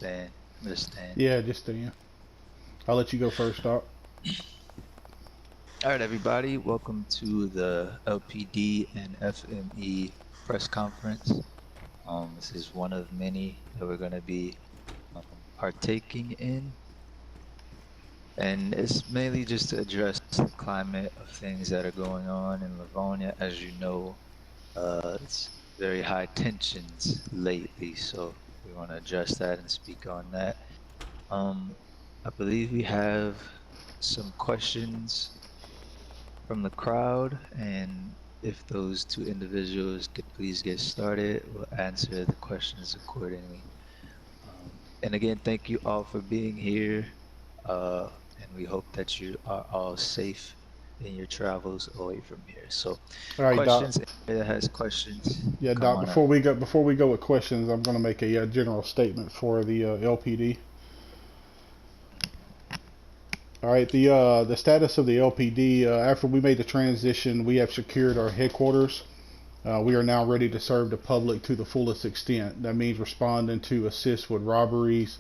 Understand. Yeah, just I'll let you go first, Doc. All right, everybody. Welcome to the LPD and FME Press Conference. This is one of many that we're going to be partaking in. And it's mainly just to address the climate of things that are going on in Livonia. As you know, it's very high tensions lately, so we want to address that and speak on that. I believe we have some questions from the crowd, and if those two individuals could please get started, we'll answer the questions accordingly. And again, thank you all for being here, and we hope that you are all safe in your travels away from here. So, All right, Doc. questions, anybody that has questions, Yeah, come Doc. on up. Before we go with questions, I'm going to make a general statement for the LPD. All right, the status of the LPD after we made the transition, we have secured our headquarters. We are now ready to serve the public to the fullest extent. That means responding to assist with robberies,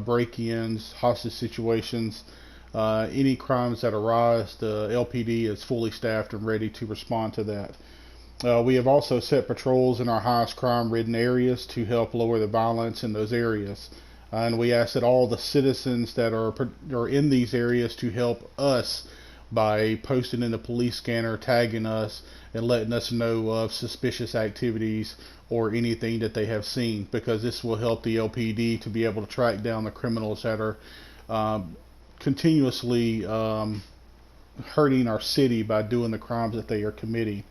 break-ins, hostage situations, any crimes that arise. The LPD is fully staffed and ready to respond to that. We have also set patrols in our highest crime-ridden areas to help lower the violence in those areas. And we ask that all the citizens that are in these areas to help us by posting in the police scanner, tagging us, and letting us know of suspicious activities or anything that they have seen, because this will help the LPD to be able to track down the criminals that are continuously hurting our city by doing the crimes that they are committing.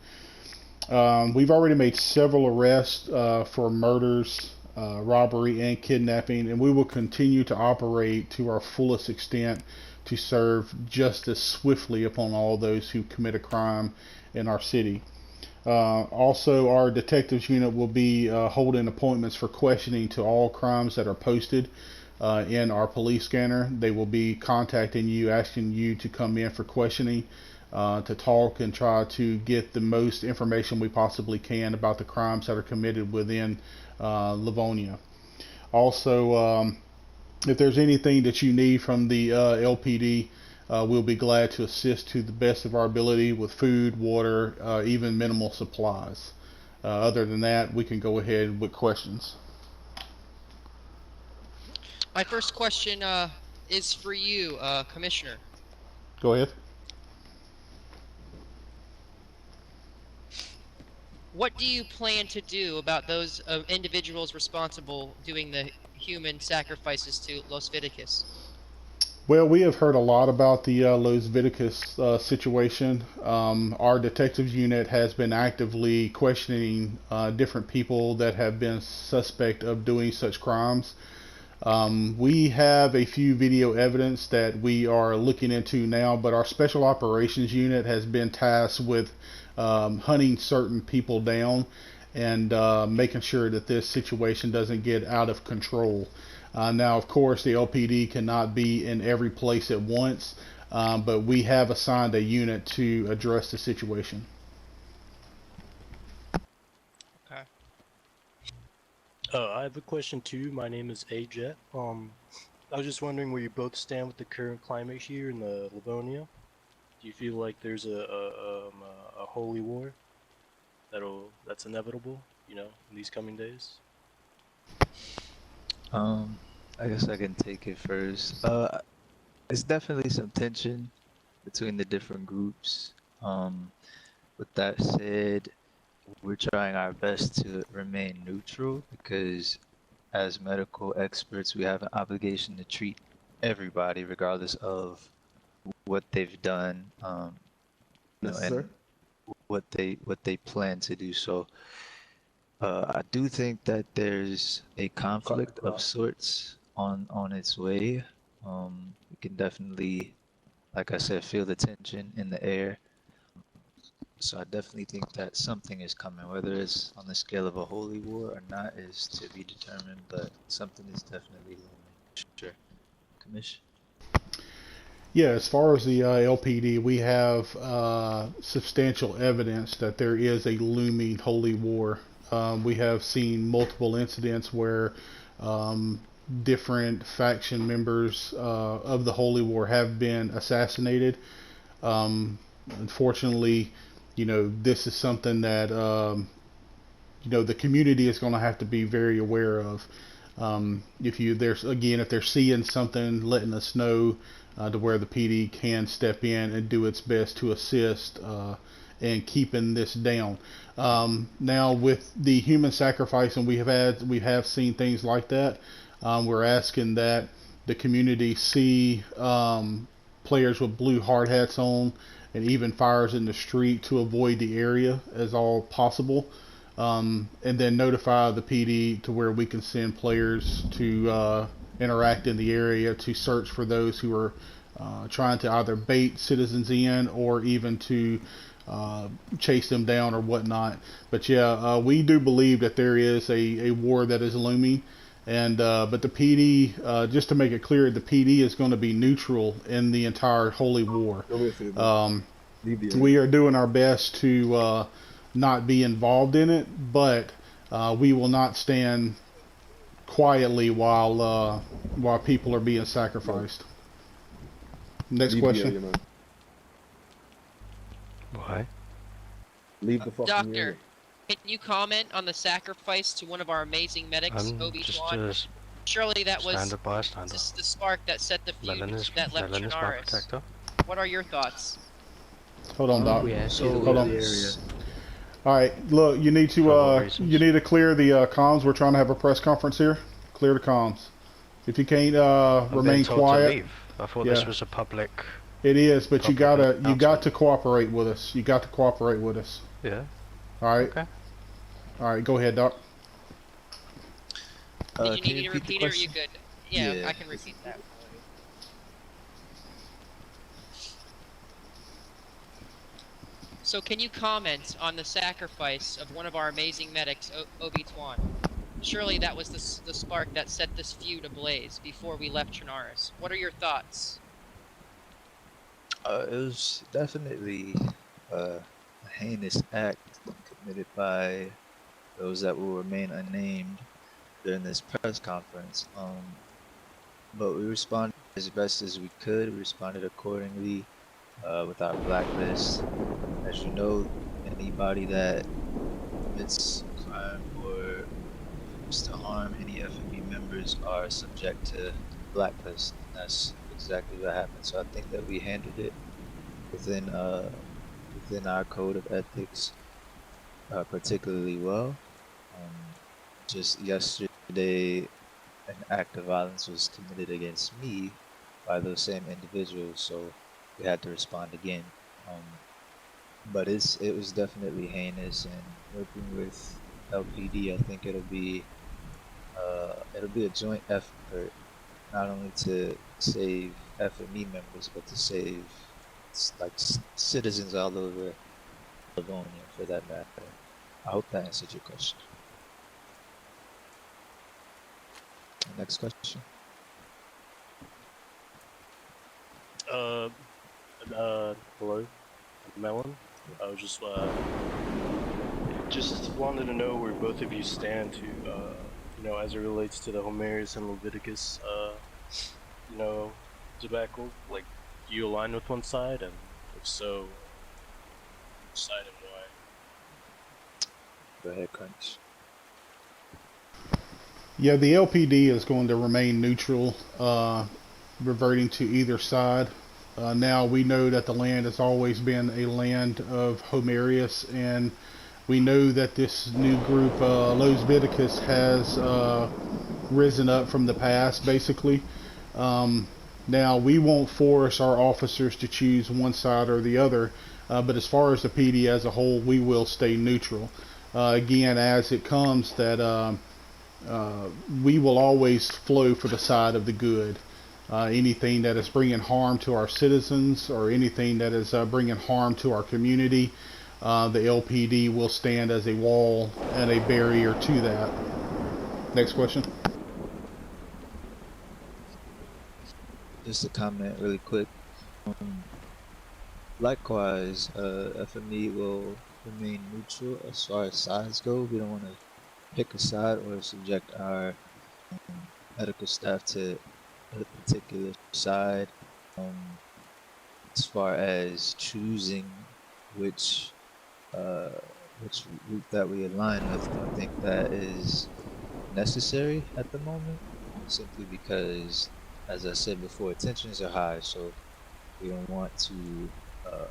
We've already made several arrests for murders, robbery, and kidnapping, and we will continue to operate to our fullest extent to serve justice swiftly upon all those who commit a crime in our city. Also, our detectives unit will be holding appointments for questioning to all crimes that are posted in our police scanner. They will be contacting you, asking you to come in for questioning, to talk and try to get the most information we possibly can about the crimes that are committed within Livonia. Also, if there's anything that you need from the LPD, we'll be glad to assist to the best of our ability with food, water, even minimal supplies. Other than that, we can go ahead with questions. My first question is for you, Commissioner. Go ahead. What do you plan to do about those individuals responsible doing the human sacrifices to Los Viticus? Well, we have heard a lot about the Los Viticus situation. Our detectives unit has been actively questioning different people that have been suspect of doing such crimes. We have a few video evidence that we are looking into now, but our special operations unit has been tasked with hunting certain people down and making sure that this situation doesn't get out of control. Now, of course, the LPD cannot be in every place at once, but we have assigned a unit to address the situation. Okay. I have a question too. My name is AJet. I was just wondering where you both stand with the current climate here in the Livonia. Do you feel like there's a holy war that's inevitable, in these coming days? I guess I can take it first. It's definitely some tension between the different groups. With that said, we're trying our best to remain neutral because as medical experts, we have an obligation to treat everybody regardless of what they've done, Yes, and sir. what they plan to do. So I do think that there's a conflict of sorts on its way. We can definitely, like I said, feel the tension in the air. So I definitely think that something is coming. Whether it's on the scale of a holy war or not is to be determined, but something is definitely looming. Sure. Commission. Yeah, as far as the LPD, we have substantial evidence that there is a looming holy war. We have seen multiple incidents where different faction members of the Holy War have been assassinated. Unfortunately, this is something that the community is going to have to be very aware of. If they're seeing something, letting us know to where the PD can step in and do its best to assist in keeping this down. Now with the human sacrifice, and we have seen things like that. We're asking that the community see players with blue hard hats on and even fires in the street to avoid the area as all possible. And then notify the PD to where we can send players to interact in the area to search for those who are trying to either bait citizens in or even to chase them down or whatnot. But yeah, we do believe that there is a war that is looming. And but the PD, just to make it clear, the PD is going to be neutral in the entire Holy War. We are doing our best to not be involved in it, but we will not stand quietly while people are being sacrificed. Next question. Why? Leave the fucking Doctor, area. can you comment on the sacrifice to one of our amazing medics, Obi-Wan? Surely that was just the spark that set the fuse that left Chernarus. What are your thoughts? Hold on, Doc. Hold on. All right, look, you need to clear the comms. We're trying to have a press conference here. Clear the comms. If you can't remain quiet. I thought this was a public. It is, but you got to cooperate with us. You got to cooperate with us. Yeah. All right. Okay. All right, go ahead, Doc. Did you need me to repeat it, or are you good? Yeah, I can repeat that. So can you comment on the sacrifice of one of our amazing medics, Obi-Wan? Surely that was the spark that set this feud ablaze before we left Chernarus. What are your thoughts? It was definitely a heinous act committed by those that will remain unnamed during this press conference. But we responded as best as we could. We responded accordingly with our blacklist. As you know, anybody that commits crime or attempts to harm any FME members are subject to blacklist. And that's exactly what happened. So I think that we handled it within our code of ethics particularly well. Just yesterday, an act of violence was committed against me by those same individuals, so we had to respond again. But it was definitely heinous, and working with LPD, I think it'll be a joint effort, not only to save FME members, but to save citizens all over Livonia, for that matter. I hope that answered your question. Next question. Hello, Melon. I was just wanted to know where both of you stand to, as it relates to the Homerius and Leviticus, debacle. Like, do you align with one side, and if so, which side and why? Go ahead, Crunch. Yeah, the LPD is going to remain neutral, reverting to either side. Now we know that the land has always been a land of Homerius, and we know that this new group, Los Viticus, has risen up from the past, basically. Now we won't force our officers to choose one side or the other, but as far as the PD as a whole, we will stay neutral. Again, as it comes that we will always flow for the side of the good. Anything that is bringing harm to our citizens or anything that is bringing harm to our community, the LPD will stand as a wall and a barrier to that. Next question. Just a comment really quick. Likewise, FME will remain neutral as far as sides go. We don't want to pick a side or subject our medical staff to a particular side. Um, as far as choosing which uh, which route that we align with, I think that is necessary at the moment, simply because, as I said before, tensions are high, so we don't want to uh,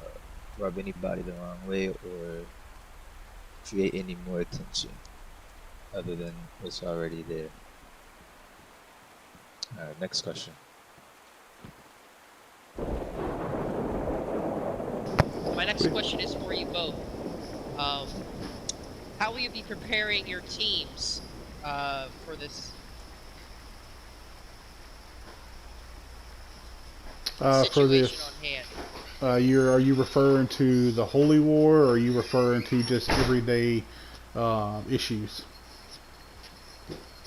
rub anybody the wrong way or create any more tension other than what's already there. All right, next question. My next question is for you both. How will you be preparing your teams for this For situation this, on hand? are you referring to the Holy War, or are you referring to just everyday issues?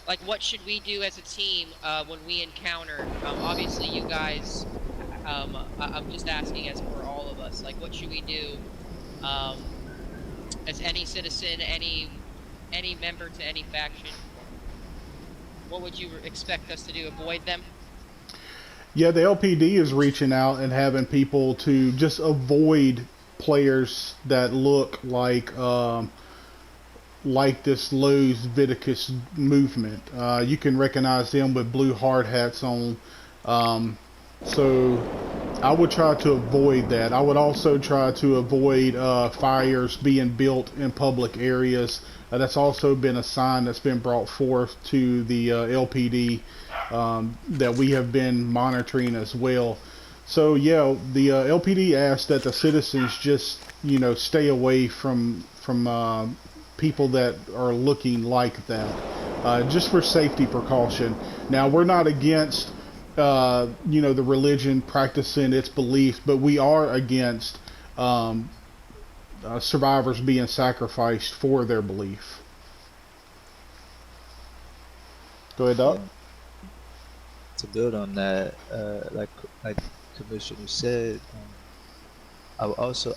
Like, what should we do as a team when we encounter? Obviously, you guys. I'm just asking, as for all of us, like, what should we do as any citizen, any member to any faction? What would you expect us to do? Avoid them? Yeah, the LPD is reaching out and having people to just avoid players that look like this Lowe's Viticus movement. You can recognize them with blue hard hats on. Um, so I would try to avoid that. I would also try to avoid fires being built in public areas. That's also been a sign that's been brought forth to the LPD that we have been monitoring as well. So yeah, the LPD asked that the citizens just stay away from people that are looking like that, just for safety precaution. Now we're not against the religion practicing its beliefs, but we are against um, survivors being sacrificed for their belief. Go ahead, Doc. Yeah, to build on that, like Commissioner said, I would also